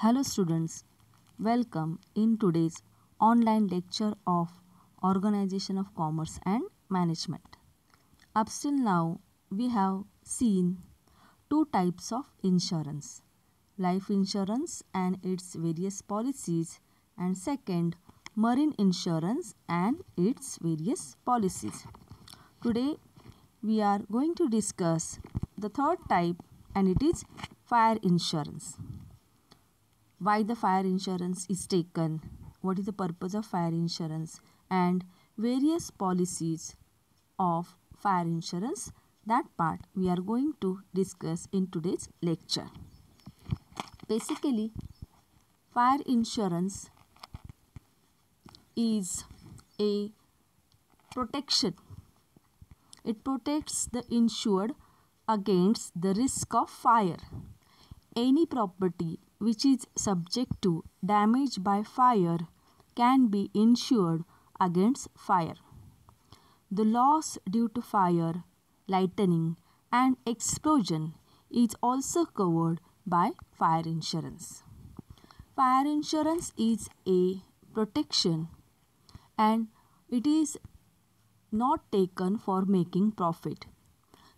Hello students, welcome in today's online lecture of Organization of Commerce and Management. Up till now, we have seen two types of insurance, life insurance and its various policies, and second, marine insurance and its various policies. Today, we are going to discuss the third type, and it is fire insurance. Why the fire insurance is taken, what is the purpose of fire insurance, and various policies of fire insurance. That part we are going to discuss in today's lecture. Basically, fire insurance is a protection. It protects the insured against the risk of fire. Any property which is subject to damage by fire can be insured against fire. The loss due to fire, lightning, and explosion is also covered by fire insurance. Fire insurance is a protection and it is not taken for making profit.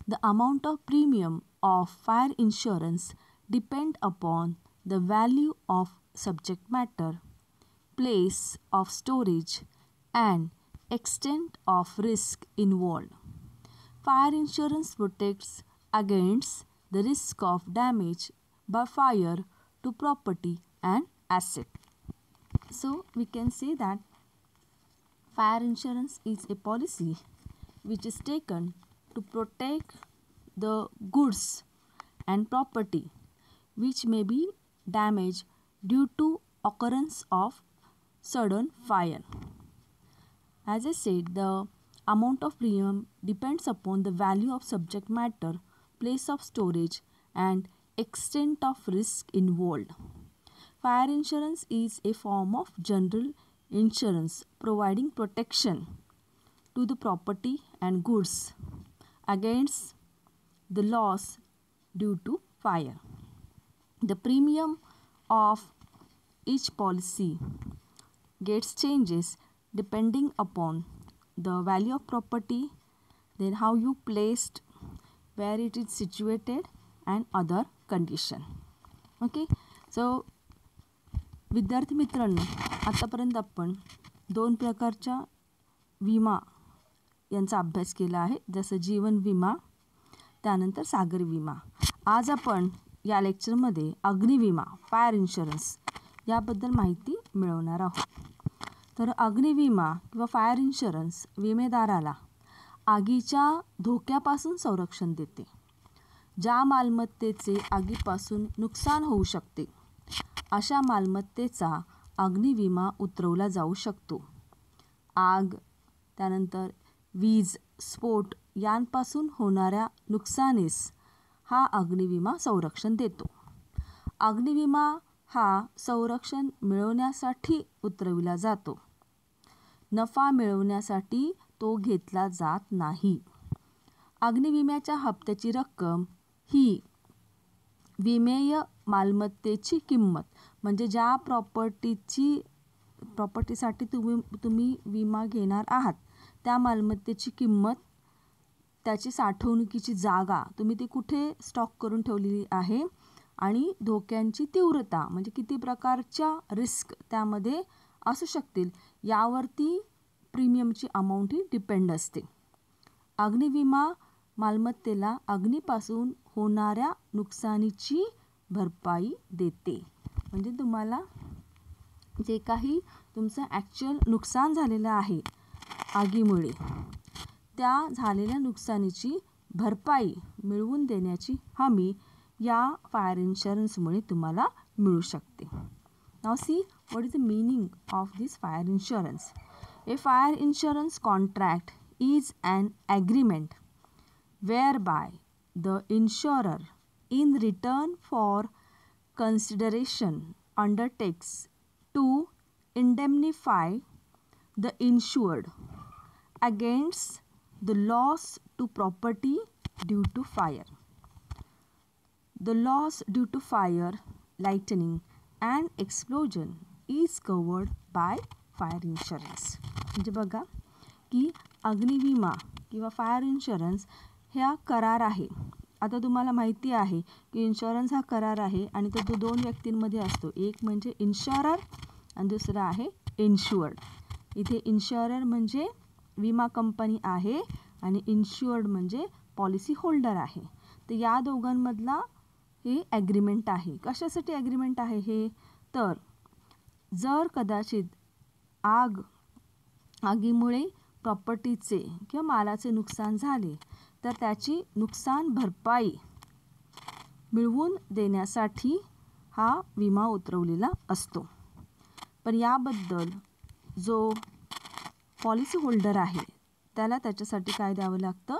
The amount of premium of fire insurance depend upon the value of subject matter, place of storage, and extent of risk involved. Fire insurance protects against the risk of damage by fire to property and asset. So we can say that fire insurance is a policy which is taken to protect the goods and property which may be damaged due to occurrence of sudden fire. As I said, the amount of premium depends upon the value of subject matter, place of storage, and extent of risk involved. Fire insurance is a form of general insurance providing protection to the property and goods against the loss due to fire. The premium of each policy gets changes depending upon the value of property, then how you placed, where it is situated, and other condition. Okay, so विद्यार्थी मित्रांनो, आतापर्यंत आपण दोन प्रकारच्या विमा यांचा अभ्यास केला आहे, जसं जीवन विमा त्यानंतर सागर विमा. आज आपण या लेक्चरमध्ये अग्निविमा फायर इन्शुरन्स याबद्दल माहिती मिळवणार आहोत. तर अग्निविमा किंवा फायर इन्शुरन्स विमेदाराला आगीच्या धोक्यापासून संरक्षण देते. ज्या मालमत्तेचे आगीपासून नुकसान होऊ शकते अशा मालमत्तेचा अग्निविमा उतरवला जाऊ शकतो. आग, त्यानंतर वीज स्फोट यांपासून होणाऱ्या नुकसानीस हा अग्निविमा संरक्षण देतो. अग्निविमा हा संरक्षण मिळवण्यासाठी उतरविला जातो. नफा मिळवण्यासाठी तो घेतला जात नाही. अग्निविम्याच्या हप्त्याची रक्कम ही विमेय मालमत्तेची किंमत, म्हणजे ज्या प्रॉपर्टीसाठी तुम्ही विमा घेणार आहात त्या मालमत्तेची किंमत, त्याची साठवणुकीची जागा, तुम्ही ती कुठे स्टॉक करून ठेवलेली आहे, आणि धोक्यांची तीव्रता म्हणजे किती प्रकारच्या रिस्क त्यामध्ये असू शकतील यावरती प्रीमियमची अमाऊंट ही डिपेंड असते. अग्निविमा मालमत्तेला अग्नीपासून होणाऱ्या नुकसानीची भरपाई देते. म्हणजे तुम्हाला जे काही तुमचं ॲक्च्युअल नुकसान झालेलं आहे आगीमुळे, त्या झालेल्या नुकसानीची भरपाई मिळवून देण्याची हमी या फायर इन्शुरन्समुळे तुम्हाला मिळू शकते. Now see what is the meaning of this fire insurance. A fire insurance contract is an agreement whereby the insurer in return for consideration undertakes to indemnify the insured against the loss to property due to fire. The loss due to fire, lightning, and explosion is covered by fire insurance. म्हणजे बघा की अग्निविमा किंवा fire insurance ह्या करार आहे. आता तुम्हाला माहिती आहे की इन्शुरन्स हा करार आहे आणि तो दोन व्यक्तींमध्ये असतो. एक म्हणजे इन्शुरर आणि दुसरा आहे इन्शुअर्ड. इथे इन्शुरर म्हणजे विमा कंपनी आहे आणि इन्शुअर्ड म्हणजे पॉलिसी होल्डर आहे. तर या दोघांमधला हे ॲग्रीमेंट आहे. कशासाठी ॲग्रीमेंट आहे हे? तर जर कदाचित आगीमुळे प्रॉपर्टीचे किंवा मालाचे नुकसान झाले तर त्याची नुकसान भरपाई मिळवून देण्यासाठी हा विमा उतरवलेला असतो. पण याबद्दल जो पॉलिसी होल्डर आहे त्याला त्याच्यासाठी काय द्यावं लागतं?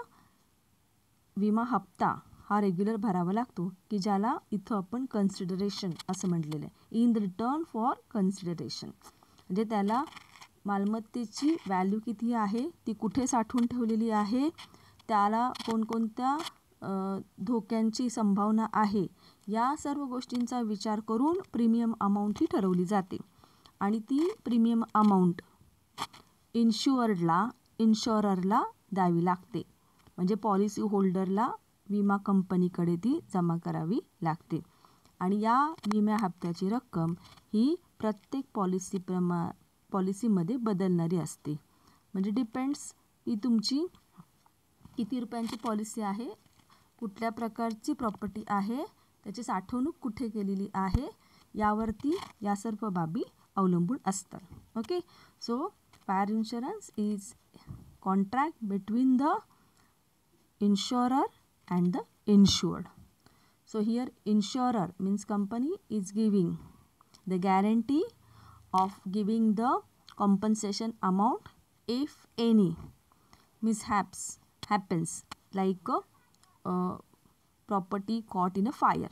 विमा हप्ता हा रेग्युलर भरावा लागतो की ज्याला इथं आपण कन्सिडरेशन असं म्हटलेलं आहे. इन रिटर्न फॉर कन्सिडरेशन म्हणजे त्याला मालमत्तेची व्हॅल्यू किती आहे, ती कुठे साठवून ठेवलेली आहे, त्याला कोणकोणत्या धोक्यांची संभावना आहे, या सर्व गोष्टींचा विचार करून प्रीमियम अमाऊंट ही ठरवली जाते. आणि ती प्रीमियम अमाऊंट इन्शुररला द्यावी लागते. म्हणजे पॉलिसी होल्डरला विमा कंपनीकडे ती जमा करावी लागते. आणि या विमा हप्त्याची रक्कम ही प्रत्येक पॉलिसीमध्ये बदलणारी असते. म्हणजे डिपेंड्स की तुमची किती रुपयांची पॉलिसी आहे, कुठल्या प्रकारची प्रॉपर्टी आहे, त्याची साठवणूक कुठे केलेली आहे, यावरती या सर्व बाबी अवलंबून असतात. Okay, so fire insurance is contract between the insurer and the insured. So here insurer means company is giving the guarantee of giving the compensation amount if any mishaps happens, like property caught in a fire,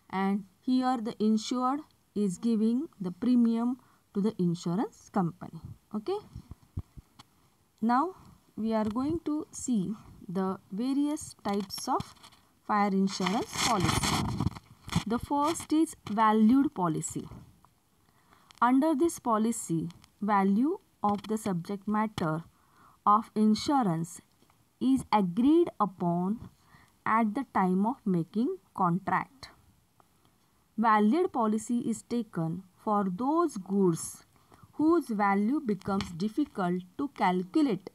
and here the insured is giving the premium to the insurance company. Okay, now we are going to see the various types of fire insurance policy. The first is valued policy. Under this policy, value of the subject matter of insurance is agreed upon at the time of making contract. Valued policy is taken for those goods whose value becomes difficult to calculate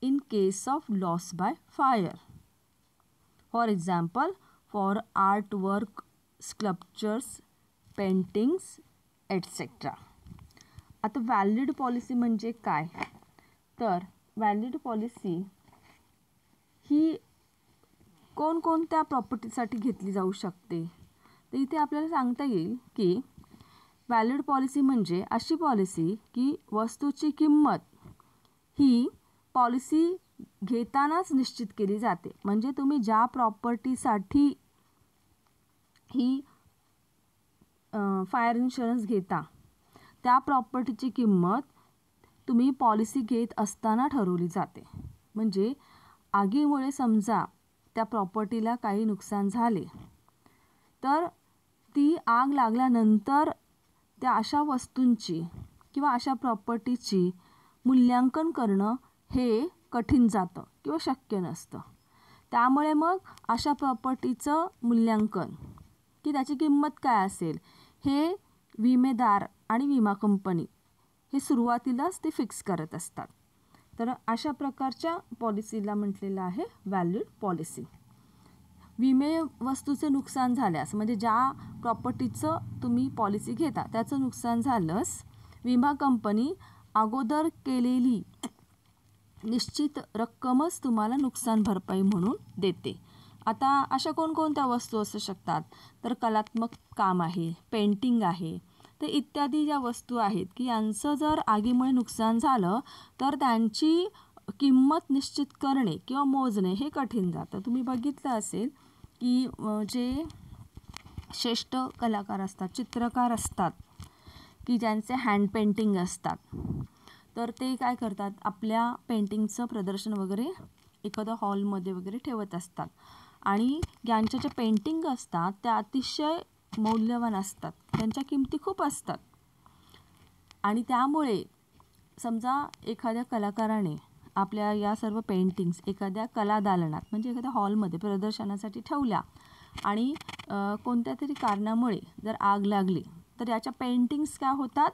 in case of loss by fire. For example, for artwork, sculptures, paintings, etc. आता valid policy म्हणजे काय? तर valid policy ही कोणकोणत्या प्रॉपर्टीसाठी घेतली जाऊ शकते? तर इथे आपल्याला सांगता येईल की व्हॅलिड पॉलिसी म्हणजे अशी पॉलिसी की वस्तूची किंमत ही पॉलिसी घेतानाच निश्चित केली जाते. म्हणजे तुम्ही ज्या प्रॉपर्टीसाठी ही फायर इन्शुरन्स घेता त्या प्रॉपर्टीची किंमत तुम्ही पॉलिसी घेत असताना ठरवली जाते. म्हणजे आगीमुळे समजा त्या प्रॉपर्टीला काही नुकसान झाले तर ती आग लागल्यानंतर त्या अशा वस्तूंची किंवा अशा प्रॉपर्टीची मूल्यांकन करणं हे कठीण जातं किंवा शक्य नसतं. त्यामुळे मग अशा प्रॉपर्टीचं मूल्यांकन की त्याची किंमत काय असेल हे विमेदार आणि विमा कंपनी हे सुरुवातीलाच ते फिक्स करत असतात. तर अशा प्रकारच्या पॉलिसीला म्हटलेलं आहे व्हॅल्यूड पॉलिसी. विमे वस्तूचे नुकसान झाल्यास म्हणजे ज्या प्रॉपर्टीचं तुम्ही पॉलिसी घेता त्याचं नुकसान झालंस विमा कंपनी अगोदर केलेली निश्चित रक्कमच तुम्हाला नुकसान भरपाई म्हणून देते. आता अशा कोणकोणत्या वस्तू असू शकतात? तर कलात्मक काम आहे, पेंटिंग आहे, तर इत्यादी ज्या वस्तू आहेत की यांचं जर आगीमुळे नुकसान झालं तर त्यांची किंमत निश्चित करणे किंवा मोजणे हे कठीण जातं. तुम्ही बघितलं असेल की जे श्रेष्ठ कलाकार असतात, चित्रकार असतात की ज्यांचे हँड पेंटिंग असतात, तर ते काय करतात आपल्या पेंटिंगचं प्रदर्शन वगैरे एखाद्या हॉलमध्ये वगैरे ठेवत असतात. आणि ज्यांच्या ज्या पेंटिंग असतात त्या अतिशय मौल्यवान असतात, त्यांच्या किमती खूप असतात. आणि त्यामुळे समजा एखाद्या कलाकाराने आपल्या या सर्व पेंटिंग्स एखाद्या कला दालनात म्हणजे एखाद्या हॉलमध्ये प्रदर्शनासाठी ठेवल्या आणि कोणत्या तरी कारणामुळे जर आग लागली तर याच्या पेंटिंग्स काय होतात,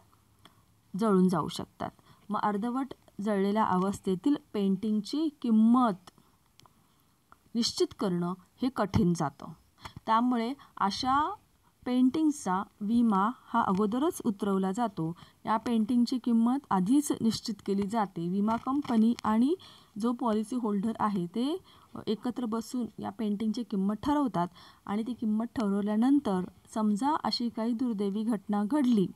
जळून जाऊ शकतात. मग अर्धवट जळलेल्या अवस्थेतील पेंटिंगची किंमत निश्चित करणं हे कठीण जातं. त्यामुळे अशा पेंटिंगचा विमा हा अगोदरच उतरवला जातो. या पेंटिंगची किंमत आधीच निश्चित केली जाते. विमा कंपनी आणि जो पॉलिसी होल्डर आहे ते एकत्र बसून या पेंटिंगची किंमत ठरवतात आणि ती किंमत ठरवल्यानंतर समजा अशी काही दुर्दैवी घटना घडली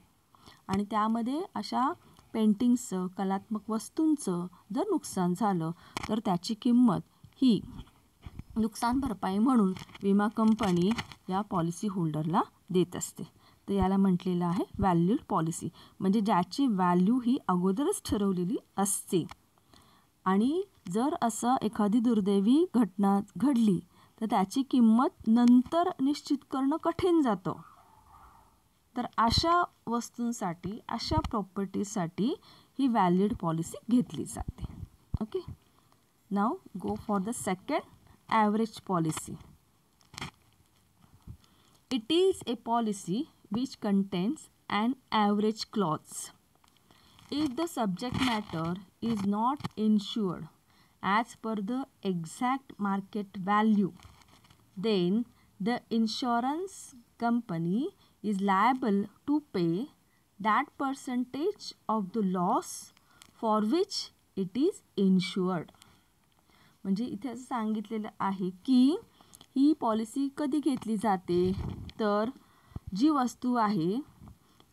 आणि त्यामध्ये अशा पेंटिंग्सचं, कलात्मक वस्तूंचं जर नुकसान झालं तर त्याची किंमत ही नुकसान भरपाई म्हणून विमा कंपनी या पॉलिसी होल्डरला देत असते. तर याला म्हटलेलं आहे व्हॅल्यूड पॉलिसी, म्हणजे ज्याची व्हॅल्यू ही अगोदरच ठरवलेली असते. आणि जर असं एखादी दुर्दैवी घटना घडली तर त्याची किंमत नंतर निश्चित करणं कठीण जातं. तर अशा वस्तूंसाठी, अशा प्रॉपर्टीसाठी ही व्हॅलिड पॉलिसी घेतली जाते. Okay, now go for the second, average policy. It is a policy which contains an average clause. If the subject matter is not insured as per the exact market value, then the insurance company is liable to pay that percentage of the loss for which it is insured. म्हणजे इथे असं सांगितलेलं आहे की ही policy कधी घेतली जाते, तर जी वस्तू आहे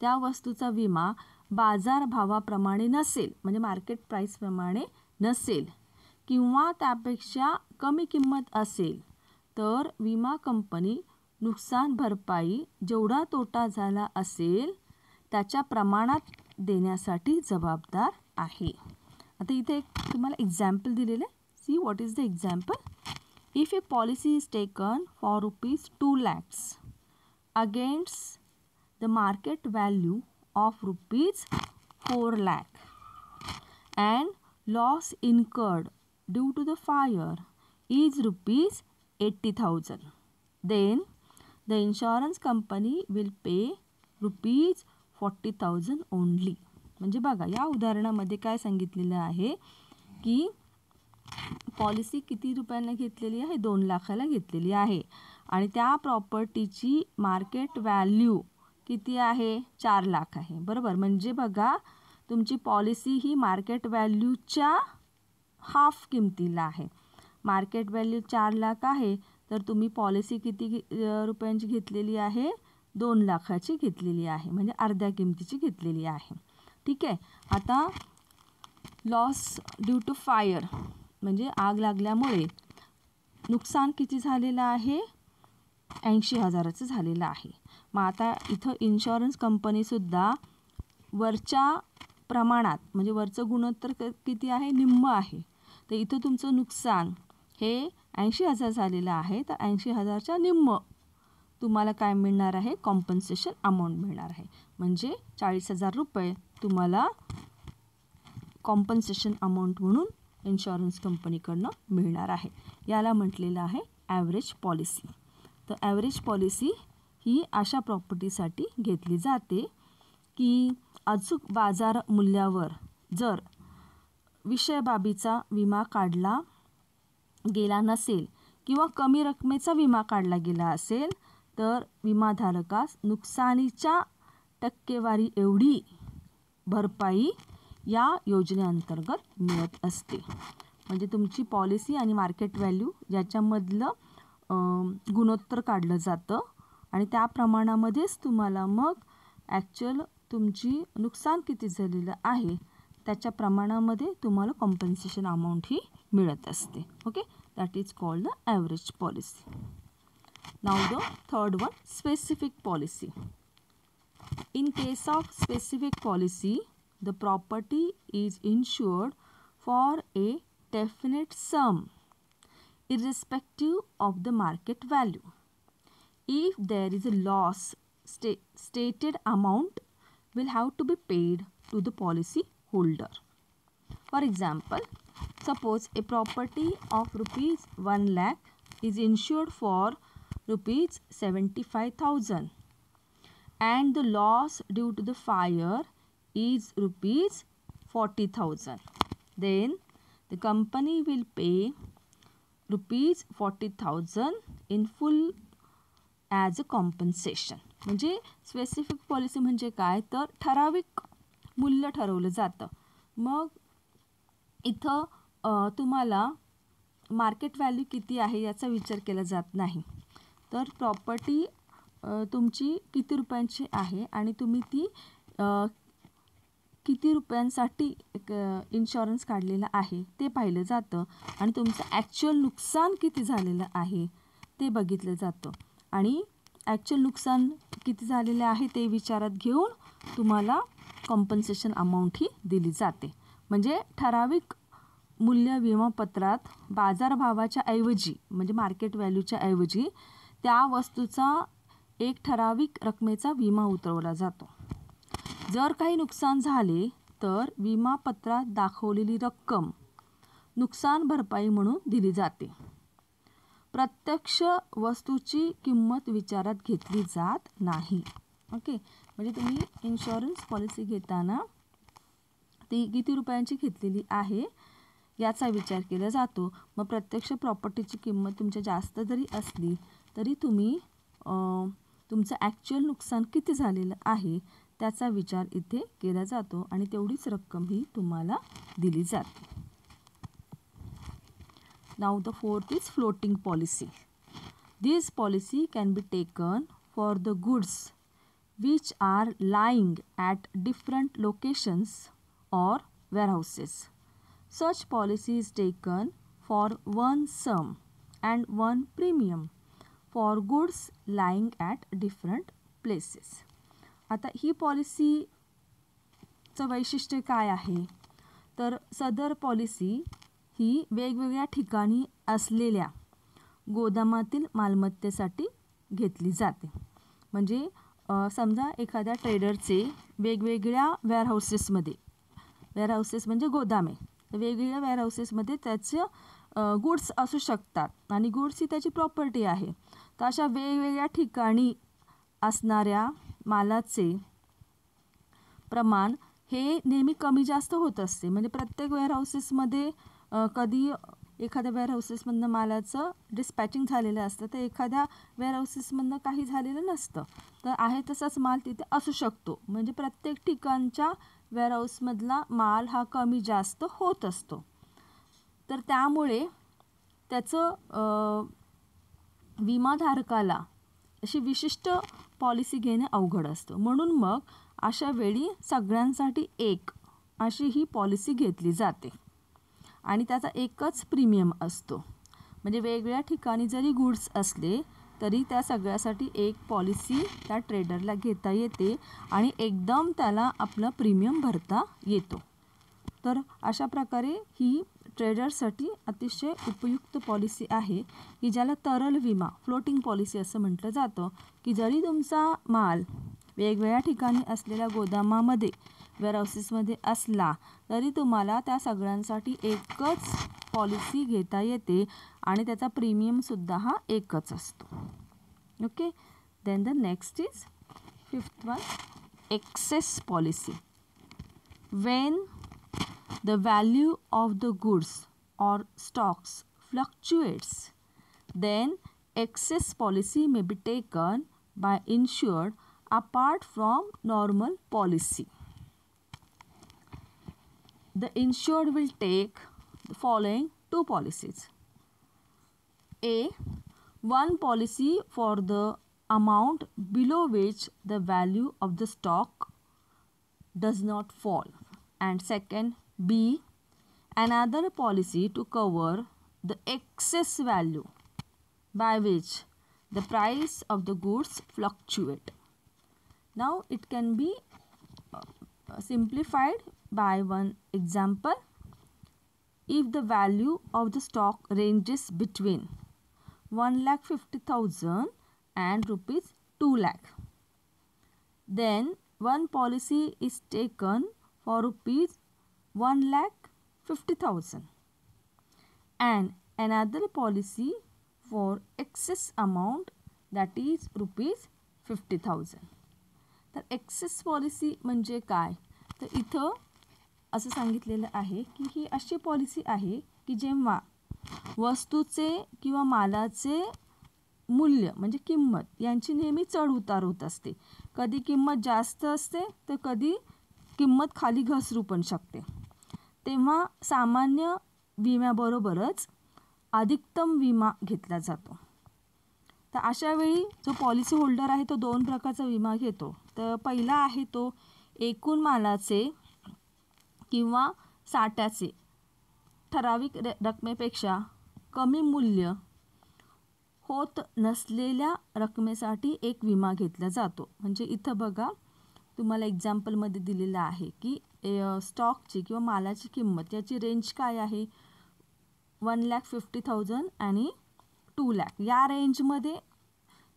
त्या वस्तूचा विमा बाजारभावाप्रमाणे नसेल, म्हणजे मार्केट प्राईसप्रमाणे नसेल किंवा त्यापेक्षा कमी किंमत असेल तर विमा कंपनी नुकसान भरपाई जेवढा तोटा झाला असेल त्याच्या प्रमाणात देण्यासाठी जबाबदार आहे. आता इथे तुम्हाला एक्झाम्पल दिलेलं आहे. See what is the example? If a policy is taken for rupees 2 lakhs against the market value of rupees 4 lakh and loss incurred due to the fire is rupees 80,000, then the insurance company will pay rupees 40,000 only. म्हणजे बघा या उदाहरणामध्ये काय सांगितलेलं आहे की policy किती रुपयांना घेतलेली आहे, 2 लाखाला घेतलेली आहे आणि त्या प्रॉपर्टीची मार्केट व्हॅल्यू किती आहे, 4 लाख आहे. बरोबर, म्हणजे बघा तुमची पॉलिसी ही मार्केट व्हॅल्यूच्या हाफ किमतीला आहे. मार्केट व्हॅल्यू 4 लाख आहे तर तुम्ही पॉलिसी किती रुपयांची घेतलेली आहे, 2 लाखाची घेतलेली आहे, म्हणजे अर्ध्या किमतीची घेतलेली आहे. ठीक आहे. आता लॉस ड्यू टू फायर म्हणजे आग लागल्यामुळे नुकसान किती झालेलं आहे, 80,000चं झालेलं आहे. मग आता इथं इन्शुरन्स कंपनीसुद्धा वरच्या प्रमाणात म्हणजे वरचं गुणोत्तर किती आहे, निम्म आहे. तर इथं तुमचं नुकसान हे 80,000 झालेलं आहे तर 80,000च्या निम्म तुम्हाला काय मिळणार आहे, कॉम्पन्सेशन अमाऊंट मिळणार आहे. म्हणजे 40,000 रुपये तुम्हाला कॉम्पन्सेशन अमाऊंट म्हणून इन्शुरन्स कंपनीकडनं मिळणार आहे. याला म्हटलेलं आहे ॲव्हरेज पॉलिसी. तर ॲव्हरेज पॉलिसी ही अशा प्रॉपर्टीसाठी घेतली जाते की अचूक बाजार मूल्यावर जर विषय बाबीचा विमा काढला गेला नसेल किंवा कमी रकमेचा विमा काढला गेला असेल तर विमाधारकास नुकसानीच्या टक्केवारी एवढी भरपाई या योजनेअंतर्गत मिळत असते. म्हणजे तुमची पॉलिसी आणि मार्केट व्हॅल्यू ज्याच्यामधलं गुणोत्तर काढलं जातं आणि त्या प्रमाणामध्येच तुम्हाला मग ॲक्च्युअल तुमची नुकसान किती झालेलं आहे त्याच्या प्रमाणामध्ये तुम्हाला कॉम्पन्सेशन अमाऊंट ही मिळत असते. Okay, that is called the average policy. Now the third one, specific policy. In case of specific policy, the property is insured for a definite sum irrespective of the market value. If there is a loss stated amount will have to be paid to the policy holder. For example, suppose a property of rupees 1 lakh is insured for rupees 75,000 and the loss due to the fire is rupees 40,000. Then the company will pay rupees 40,000 in full as a compensation. म्हणजे specific policy म्हणजे काय तर ठराविक मूल्य ठरवलं जातं. मग इथं तुम्हाला मार्केट व्हॅल्यू किती आहे याचा विचार केला जात नाही. तर प्रॉपर्टी तुमची किती रुपयांची आहे आणि तुम्ही ती किती रुपयांसाठी इन्शुरन्स काढलेला आहे ते पाहिलं जातं आणि तुमचं ॲक्च्युअल नुकसान किती झालेलं आहे ते बघितलं जातं. आणि ॲक्च्युअल नुकसान किती झालेले आहे ते विचारात घेऊन तुम्हाला कॉम्पन्सेशन अमाऊंट ही दिली जाते. म्हणजे ठराविक मूल्य विमापत्रात बाजारभावाच्या ऐवजी म्हणजे मार्केट व्हॅल्यूच्या ऐवजी त्या वस्तूचा एक ठराविक रकमेचा विमा उतरवला जातो. जर काही नुकसान झाले तर विमापत्रात दाखवलेली रक्कम नुकसान भरपाई म्हणून दिली जाते. प्रत्यक्ष वस्तूची किंमत विचारात घेतली जात नाही. ओके, म्हणजे तुम्ही इन्शुरन्स पॉलिसी घेताना ती किती रुपयांची घेतलेली आहे याचा विचार केला जातो. मग प्रत्यक्ष प्रॉपर्टीची किंमत तुमच्या जास्त जरी असली तरी तुम्ही तुमचं ॲक्च्युअल नुकसान किती झालेलं आहे त्याचा विचार इथे केला जातो आणि तेवढीच रक्कम ही तुम्हाला दिली जाते. Now the fourth is floating policy. This policy can be taken for the goods which are lying at different locations or warehouses. Such policy is taken for one sum and one premium for goods lying at different places. आता ही पॉलिसीचं वैशिष्ट्य काय आहे तर सदर policy ही वेगवेगळ्या ठिकाणी असलेल्या गोदामातील मालमत्तेसाठी घेतली जाते. म्हणजे समजा एखाद्या ट्रेडरचे वेगवेगळ्या वेअरहाऊसेस म्हणजे गोदामे, वेगवेगळ्या वेअरहाऊसेसमध्ये त्याचं गुड्स असू शकतात आणि गुड्स ही त्याची प्रॉपर्टी आहे. तर अशा वेगवेगळ्या ठिकाणी असणाऱ्या मालाचे प्रमाण हे नेहमी कमी जास्त होत असते. म्हणजे प्रत्येक वेअरहाऊसेसमध्ये कधी एखाद्या वेअरहाऊसेसमधनं मालाचं डिस्पॅचिंग झालेलं असतं तर एखाद्या वेअरहाऊसेसमधनं काही झालेलं नसतं. तर आहे तसाच माल तिथे असू शकतो. म्हणजे प्रत्येक ठिकाणच्या वेअरहाऊसमधला माल हा कमी जास्त होत असतो. तर त्यामुळे त्याचं विमाधारकाला अशी विशिष्ट पॉलिसी घेणे अवघड असतं. म्हणून मग अशा वेळी सगळ्यांसाठी एक अशी ही पॉलिसी घेतली जाते आणि त्याचा एकच प्रीमियम असतो. म्हणजे वेगवेगळ्या ठिकाणी जरी गुड्स असले तरी त्या सगळ्यासाठी एक पॉलिसी त्या ट्रेडरला घेता येते आणि एकदम त्याला आपला प्रीमियम भरता येतो. तर अशा प्रकारे ही ट्रेडरसाठी अतिशय उपयुक्त पॉलिसी आहे की ज्याला तरल विमा फ्लोटिंग पॉलिसी असं म्हटलं जातं. की जरी तुमचा माल वेगवेगळ्या ठिकाणी असलेल्या गोदामामध्ये वेअरहाऊसेसमध्ये असला तरी तुम्हाला त्या सगळ्यांसाठी एकच पॉलिसी घेता येते आणि त्याचा प्रीमियमसुद्धा हा एकच असतो. Okay, then the next is fifth one, excess policy. When the value of the goods or stocks fluctuates, then excess policy may be taken by insured apart from normal policy. The insured will take the following two policies. A, one policy for the amount below which the value of the stock does not fall, and second, B, another policy to cover the excess value by which the price of the goods fluctuate. Now it can be simplified by one example. If the value of the stock ranges between 1,50,000 and rupees 2 lakh, then one policy is taken for rupees 1,50,000 and another policy for excess amount that is rupees 50,000. तर access policy म्हणजे काय, तर इथं असं सांगितलेलं आहे की ही अशी पॉलिसी आहे की जेव्हा वस्तूचे किंवा मालाचे मूल्य म्हणजे किंमत यांची नेहमी चढ उतार होत असते. कधी किंमत जास्त असते तर कधी किंमत खाली घसरू पण शकते. तेव्हा सामान्य विम्याबरोबरच अधिकतम विमा घेतला जातो. तर अशा वेळी जो पॉलिसी होल्डर आहे तो दोन प्रकारचा विमा घेतो. तर पहिला आहे तो एकूण मालाचे किंवा साठ्याचे ठराविक रकमेपेक्षा कमी मूल्य होत नसलेल्या रकमेसाठी एक विमा घेतला जातो. म्हणजे इथं बघा तुम्हाला एक्झाम्पलमध्ये दिलेलं आहे की स्टॉकची किंवा मालाची किंमत याची रेंज काय आहे, 1,50,000 आणि 2,00,000 या रेंजमध्ये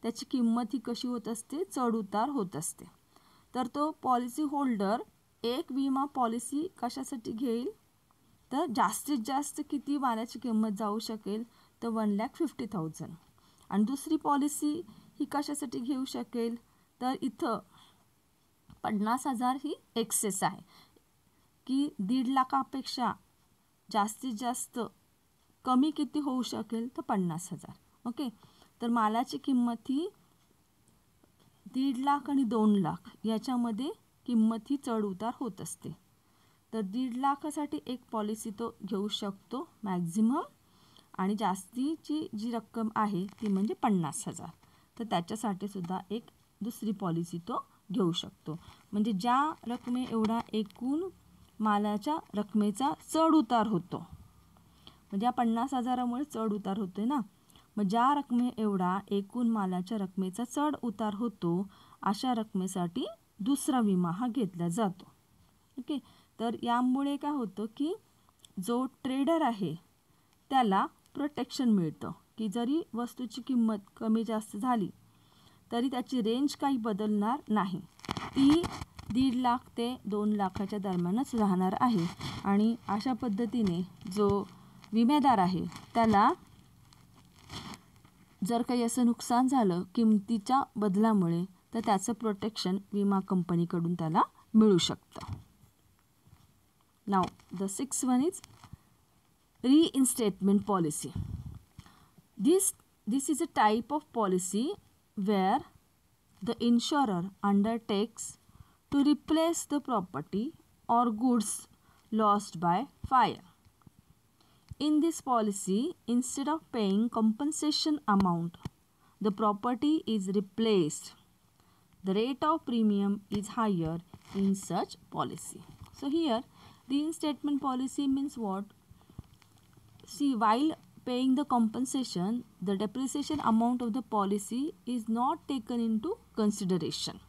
त्याची किंमत ही कशी होत असते, चढ उतार होत असते. तर तो पॉलिसी होल्डर एक विमा पॉलिसी कशासाठी घेईल, तर जास्तीत जास्त किती मालाची किंमत जाऊ शकेल, तर 1,50,000 आणि दुसरी पॉलिसी ही कशासाठी घेऊ शकेल, तर इथं 50,000 ही एक्सेस आहे की 1.5 लाखापेक्षा जास्तीत जास्त कमी किती होऊ शकेल, तर 50,000. ओके, तर मालाची किंमत ही 1.5 लाख आणि 2 लाख याच्यामध्ये किंमत ही चढ उतार होत असते. तर 1.5 लाखासाठी एक पॉलिसी तो घेऊ शकतो मॅक्झिमम, आणि जास्तीची जी रक्कम आहे ती म्हणजे 50,000. तर त्याच्यासाठी सुद्धा एक दुसरी पॉलिसी तो घेऊ शकतो. म्हणजे ज्या रकमे एवढा एकूण मालाच्या रकमेचा चढ उतार होतो, म्हणजे या 50,000मुळे चढ उतार होतोय ना, मग ज्या रकमे एवढा एकूण मालाच्या रकमेचा चढ उतार होतो अशा रकमेसाठी दुसरा विमा हा घेतला जातो. ओके, तर यामुळे काय होतं की जो ट्रेडर आहे त्याला प्रोटेक्शन मिळतं की जरी वस्तूची किंमत कमी जास्त झाली तरी त्याची रेंज काही बदलणार नाही, ती 1.5 लाख ते 2 लाखाच्या दरम्यानच राहणार आहे. आणि अशा पद्धतीने जो विमेदार आहे त्याला जर काही असं नुकसान झालं किमतीच्या बदलामुळे तर त्याचं प्रोटेक्शन विमा कंपनीकडून त्याला मिळू शकतं. नाव the 6th one is reinstatement policy. This is a type of policy where the insurer undertakes to replace the property or goods lost by fire. In this policy, instead of paying compensation amount, the property is replaced. The rate of premium is higher in such policy. So here, reinstatement policy means what? See, while paying the compensation, the depreciation amount of the policy is not taken into consideration.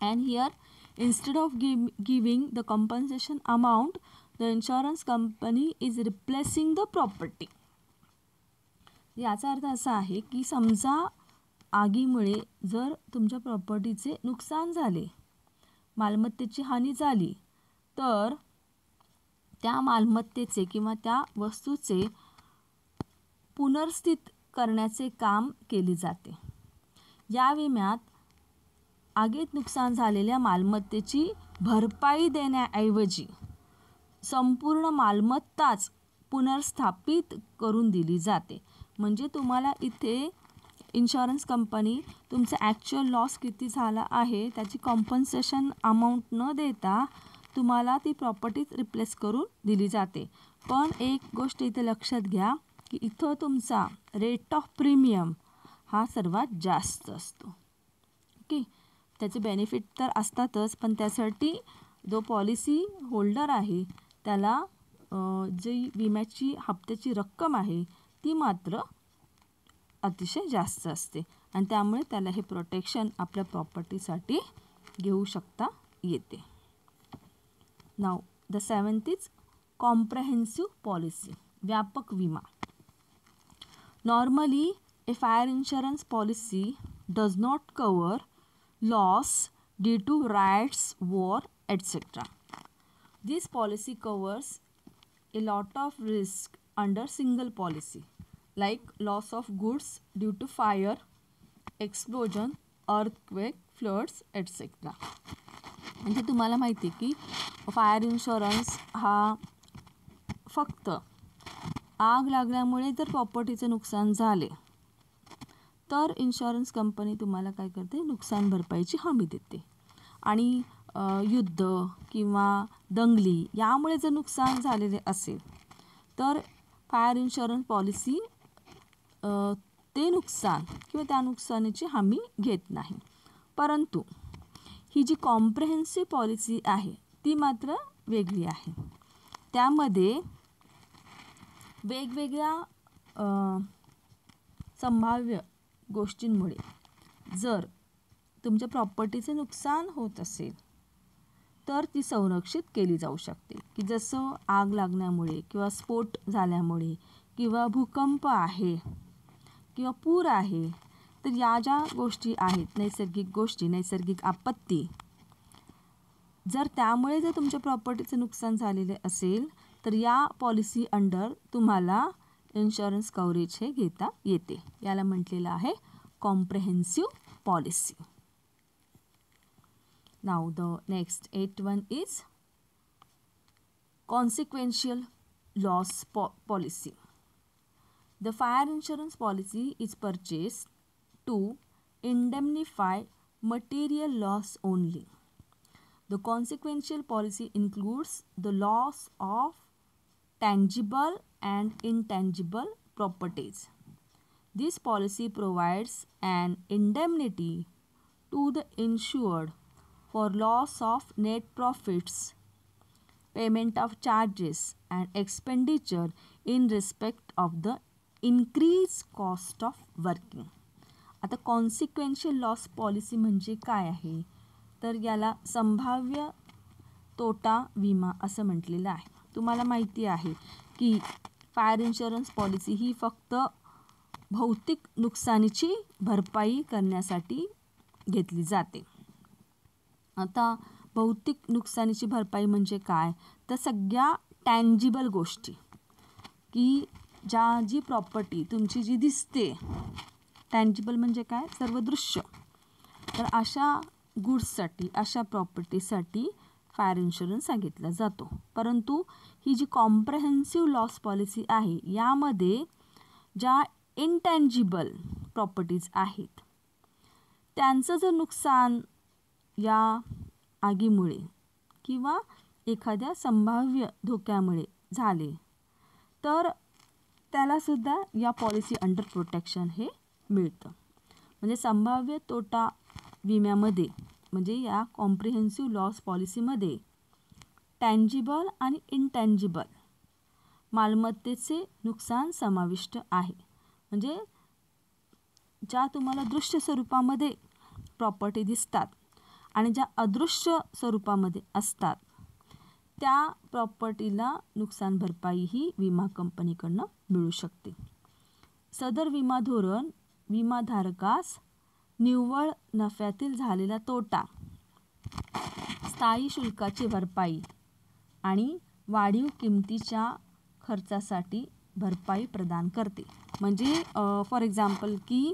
And here, instead of giving the compensation amount, the insurance company is replacing the property. याचा अर्थ असा आहे की समजा आगीमुळे जर तुमच्या प्रॉपर्टीचे नुकसान झाले, मालमत्तेची हानी झाली, तर त्या मालमत्तेचे किंवा त्या वस्तूचे पुनर्स्थित करण्याचे काम केले जाते. या विम्यात आगीत नुकसान झालेल्या मालमत्तेची भरपाई देण्याऐवजी संपूर्ण मालमत्ताच पुनर्स्थापित करून दिली जाते. म्हणजे तुम्हाला इथे इन्शुरन्स कंपनी तुमचा ॲक्च्युअल लॉस किती झाला आहे त्याची कॉम्पन्सेशन अमाऊंट न देता तुम्हाला ती प्रॉपर्टीज रिप्लेस करून दिली जाते. पण एक गोष्ट इथे लक्षात घ्या की इथं तुमचा रेट ऑफ प्रीमियम हा सर्वात जास्त असतो. ओके, त्याचे बेनिफिट तर असतातच, पण त्यासाठी जो पॉलिसी होल्डर आहे त्याला जी विम्याची हप्त्याची रक्कम आहे ती मात्र अतिशय जास्त असते आणि त्यामुळे त्याला हे प्रोटेक्शन आपल्या प्रॉपर्टीसाठी घेऊ शकता येते. नाव the 7th is comprehensive policy, व्यापक विमा. Normally A fire insurance policy does not cover loss due to riots, war, etc. This policy covers a lot of risk under single policy, like loss of goods due to fire, explosion, earthquake, floods, etc. म्हणजे तुम्हाला माहिती आहे की fire insurance हा फक्त आग लागल्यामुळे जर प्रॉपर्टीचं नुकसान झाले तर इन्शुरन्स कंपनी तुम्हाला काय करते, नुकसान भरपाईची हमी देते. आणि युद्ध किंवा दंगली यामुळे जर नुकसान झालेले असेल तर फायर इन्शुरन्स पॉलिसी ते नुकसान किंवा त्या नुकसानीची हमी घेत नाही. परंतु ही जी कॉम्प्रेहेन्सिव्ह पॉलिसी आहे ती मात्र वेगळी आहे. त्यामध्ये वेगवेगळ्या संभाव्य गोष्टींमुळे जर तुमच्या प्रॉपर्टीचे नुकसान होत असेल तर ती संरक्षित केली जाऊ शकते. की जसं आग लागण्यामुळे किंवा स्फोट झाल्यामुळे किंवा भूकंप आहे किंवा पूर आहे, तर या ज्या गोष्टी आहेत, नैसर्गिक गोष्टी, नैसर्गिक आपत्ती, जर त्यामुळे जर तुमच्या प्रॉपर्टीचं नुकसान झालेले असेल तर या पॉलिसी अंडर तुम्हाला इन्शुरन्स कव्हरेज हे घेता येते. याला म्हटलेलं आहे comprehensive policy. Now the next 8th one is consequential loss policy. The fire insurance policy is purchased to indemnify material loss only. The consequential policy includes the loss of tangible and intangible properties. This policy provides an indemnity to the insured for loss of net profits, payment of charges and expenditure in respect of the increased cost of working. आता कॉन्सिक्वेन्शियल loss policy म्हणजे काय आहे, तर याला संभाव्य तोटा विमा असं म्हटलेलं आहे. तुम्हाला माहिती आहे की फायर इन्शुरन्स पॉलिसी ही फक्त भौतिक नुकसानीची भरपाई करण्यासाठी घेतली जाते. आता भौतिक नुकसानीची भरपाई म्हणजे काय, तर सगळ्या टँजिबल गोष्टी की जी प्रॉपर्टी तुमची जी दिसते, टँजिबल म्हणजे काय, सर्व दृश्य, तर अशा गुड्ससाठी, अशा प्रॉपर्टीसाठी फायर इन्शुरन्स सांगितला जातो. परंतु ही जी कॉम्प्रेहेन्सिव्ह लॉस पॉलिसी आहे यामध्ये ज्या इनटँजिबल प्रॉपर्टीज आहेत त्यांचं जर नुकसान या आगीमुळे किंवा एखाद्या संभाव्य धोक्यामुळे झाले तर त्यालासुद्धा या पॉलिसी अंडर प्रोटेक्शन हे मिळतं. म्हणजे संभाव्य तोटा विम्यामध्ये म्हणजे या कॉम्प्रिहेन्सिव्ह लॉस पॉलिसीमध्ये टँजिबल आणि इनटँजिबल मालमत्तेचे नुकसान समाविष्ट आहे. म्हणजे ज्या तुम्हाला दृश्य स्वरूपामध्ये प्रॉपर्टी दिसतात आणि ज्या अदृश्य स्वरूपामध्ये असतात त्या प्रॉपर्टीला नुकसान भरपाई ही विमा कंपनीकडनं मिळू शकते. सदर विमा धोरण विमाधारकास निव्वळ नफ्यातील झालेला तोटा, स्थायी शुल्काची भरपाई आणि वाढीव किमतीच्या खर्चासाठी भरपाई प्रदान करते. म्हणजे फॉर एक्झाम्पल की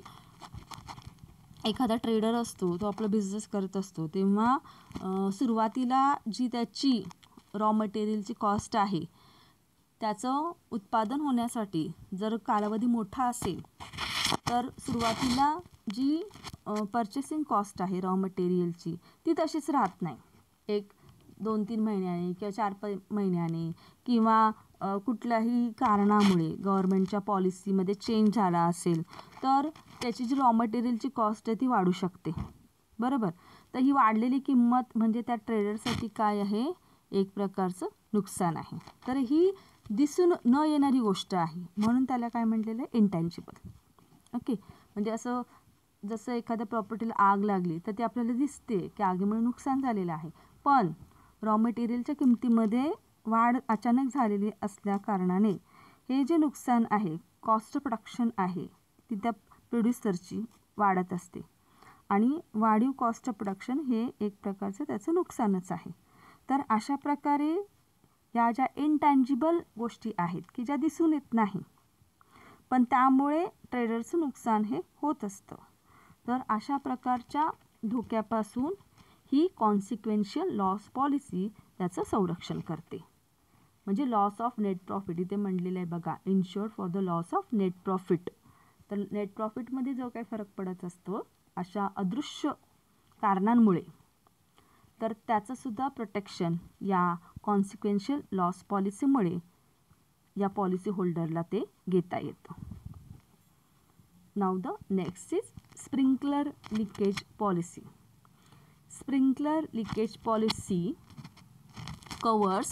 एखादा ट्रेडर असतो, तो आपला बिझनेस करत असतो, तेव्हा सुरुवातीला जी त्याची रॉ मटेरियलची कॉस्ट आहे त्याचं उत्पादन होण्यासाठी जर कालावधी मोठा असेल तर सुरुवातीला जी पर्चेसिंग कॉस्ट आहे रॉ मटेरियलची ती तशीच राहत नाही. 1-2-3 महिन्याने किंवा 4 महिन्याने किंवा कुठल्याही कारणामुळे गव्हर्नमेंटच्या पॉलिसीमध्ये चेंज झाला असेल तर त्याची जी रॉ मटेरियलची कॉस्ट आहे ती वाढू शकते. बरोबर. तर ही वाढलेली किंमत म्हणजे त्या ट्रेडरसाठी काय आहे, एक प्रकारचं नुकसान आहे. तर ही दिसून न येणारी गोष्ट आहे म्हणून त्याला काय म्हटलेलं आहे, इंटँजिबल. ओके. म्हणजे असं जसं एखाद्या प्रॉपर्टीला आग लागली तर ती आपल्याला दिसते की आगीमुळे नुकसान झालेलं आहे, पण रॉ मटेरियलच्या किमतीमध्ये वाढ अचानक झालेली असल्या कारणाने हे जे नुकसान आहे, कॉस्ट ऑफ प्रोडक्शन आहे ती त्या प्रोड्युसरची वाढत असते. आणि वाढीव कॉस्ट ऑफ प्रोडक्शन हे एक प्रकारचं त्याचं नुकसानच आहे. तर अशा प्रकारे या ज्या इनटँजिबल गोष्टी आहेत की ज्या दिसून येत नाही पण त्यामुळे ट्रेडरचं नुकसान हे होत असतं. तर अशा प्रकारच्या धोक्यापासून ही कॉन्सिक्वेन्शियल लॉस पॉलिसी त्याचं संरक्षण करते. म्हणजे लॉस ऑफ नेट प्रॉफिट इथे म्हणलेलं आहे बघा, insured for the loss of net profit. तर नेट प्रॉफिटमध्ये जो काही फरक पडत असतो अशा अदृश्य कारणांमुळे, तर त्याचंसुद्धा प्रोटेक्शन या कॉन्सिक्वेन्शियल लॉस पॉलिसीमुळे या पॉलिसी होल्डरला ते घेता येतं. नाव the next is sprinkler leakage policy. Sprinkler leakage policy covers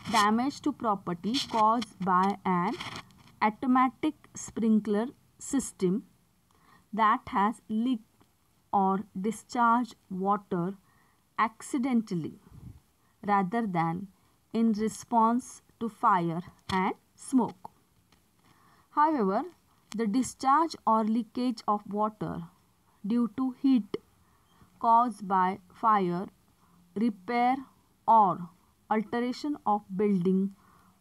damage to property caused by an automatic sprinkler system that has leaked or discharged water accidentally rather than in response to fire and smoke. However, the discharge or leakage of water due to heat caused by fire, repair or alteration of building,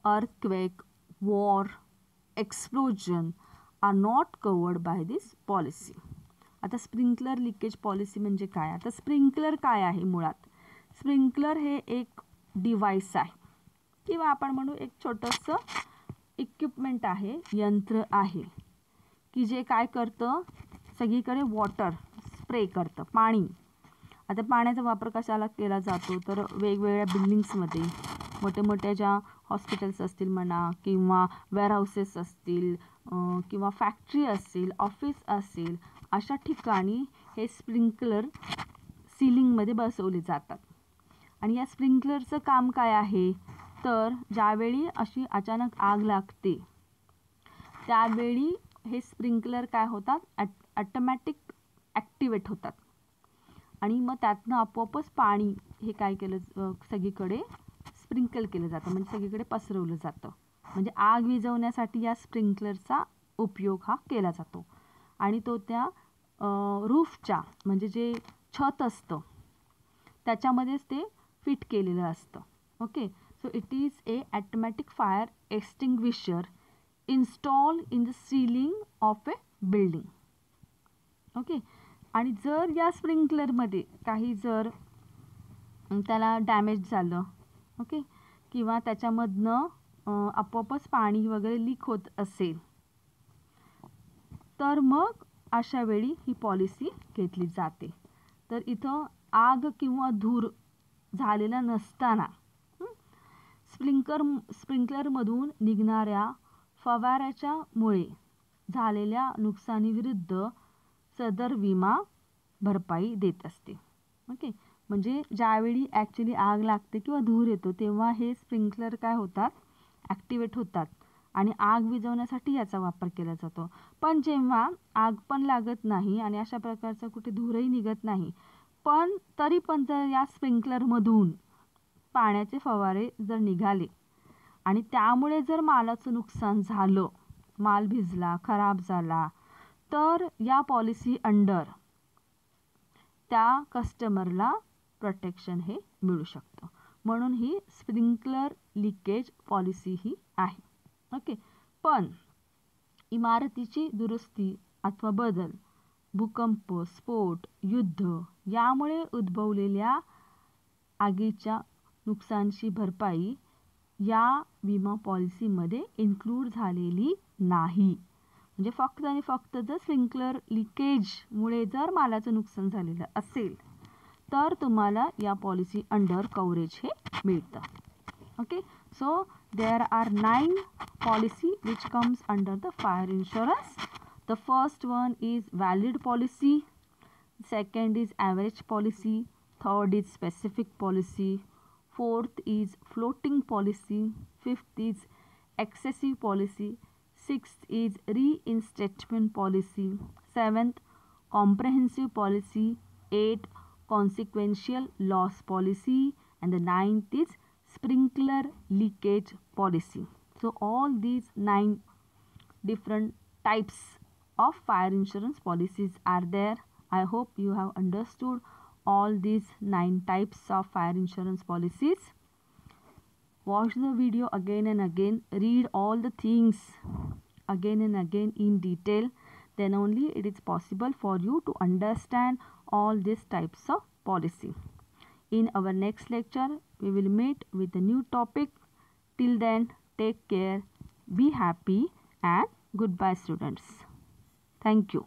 earthquake, war, explosion are not covered by this policy. आता sprinkler leakage policy म्हणजे काय? आता sprinkler काय आहे मुळात? Sprinkler हे एक device आहे किंवा आपण म्हणू एक छोटंसं इक्विपमेंट आहे, यंत्र आहे की जे काय करतं, सगळीकडे वॉटर स्प्रे करतं, पाणी. आता पाण्याचा वापर कशाला केला जातो तर वेगवेगळ्या बिल्डिंग्समध्ये, मोठे मोठ्या ज्या हॉस्पिटल्स असतील म्हणा किंवा वेअरहाऊसेस असतील किंवा फॅक्टरी असेल, ऑफिस असेल, अशा ठिकाणी हे स्प्रिंकलर सिलिंगमध्ये बसवले जातात. आणि या स्प्रिंकलरचं काम काय आहे तर ज्यावेळी अशी अचानक आग लागते त्यावेळी हे स्प्रिंकलर काय होतात, ॲटोमॅटिक ॲक्टिवेट होतात आणि मग त्यातनं आपोआपच पाणी हे काय केलं सगळीकडे स्प्रिंकल केलं जातं, म्हणजे सगळीकडे पसरवलं जातं. म्हणजे आग विझवण्यासाठी या स्प्रिंकलरचा उपयोग हा केला जातो आणि तो त्या रूफच्या म्हणजे जे छत असतं त्याच्यामध्येच ते फिट केलेलं असतं. Okay, so it is a automatic fire extinguisher install in the ceiling of A building. Okay, आणि जर या स्प्रिंकलरमध्ये काही जर त्याला डॅमेज झालं, ओके, किंवा त्याच्यामधनं आपोआपच पाणी वगैरे लीक होत असेल तर मग अशा वेळी ही पॉलिसी घेतली जाते. तर इथं आग किंवा धूर झालेला नसताना स्प्रिंकलरमधून निघणाऱ्या फवाऱ्याच्या मुळे झालेल्या नुकसानीविरुद्ध सदर विमा भरपाई देत असते. ओके, म्हणजे ज्यावेळी ॲक्च्युली आग लागते किंवा धूर येतो तेव्हा हे स्प्रिंकलर काय होतात, ॲक्टिवेट होतात आणि आग विझवण्यासाठी याचा वापर केला जातो. पण जेव्हा आग पण लागत नाही आणि अशा प्रकारचा कुठे धूरही निघत नाही पण तरी पण जर या स्प्रिंकलरमधून पाण्याचे फवारे जर निघाले आणि त्यामुळे जर मालाचं नुकसान झालं, माल भिजला, खराब झाला, तर या पॉलिसी अंडर त्या कस्टमरला प्रोटेक्शन हे मिळू शकतं. म्हणून ही स्प्रिंकलर लिकेज पॉलिसी ही आहे. ओके, पण इमारतीची दुरुस्ती अथवा बदल, भूकंप, स्फोट, युद्ध यामुळे उद्भवलेल्या आगीच्या नुकसानची भरपाई या विमा पॉलिसीमध्ये इन्क्लूड झालेली नाही. म्हणजे फक्त आणि फक्त जर स्प्रिंकलर लिकेजमुळे जर मालाचं नुकसान झालेलं असेल तर तुम्हाला या पॉलिसी अंडर कव्हरेज हे मिळतं. Okay, so there are 9 policy which comes under the fire insurance. The first one is valid policy, second is average policy, third is specific policy, fourth is floating policy, fifth is excessive policy, sixth is reinstatement policy, seventh comprehensive policy, eighth consequential loss policy, and the ninth is sprinkler leakage policy. So all these 9 different types of fire insurance policies are there I hope you have understood all these 9 types of fire insurance policies. Watch the video again and again. Read all the things again and again in detail. Then only it is possible for you to understand all these types of policy. In our next lecture, we will meet with a new topic. Till then, take care, be happy, and goodbye, students. Thank you.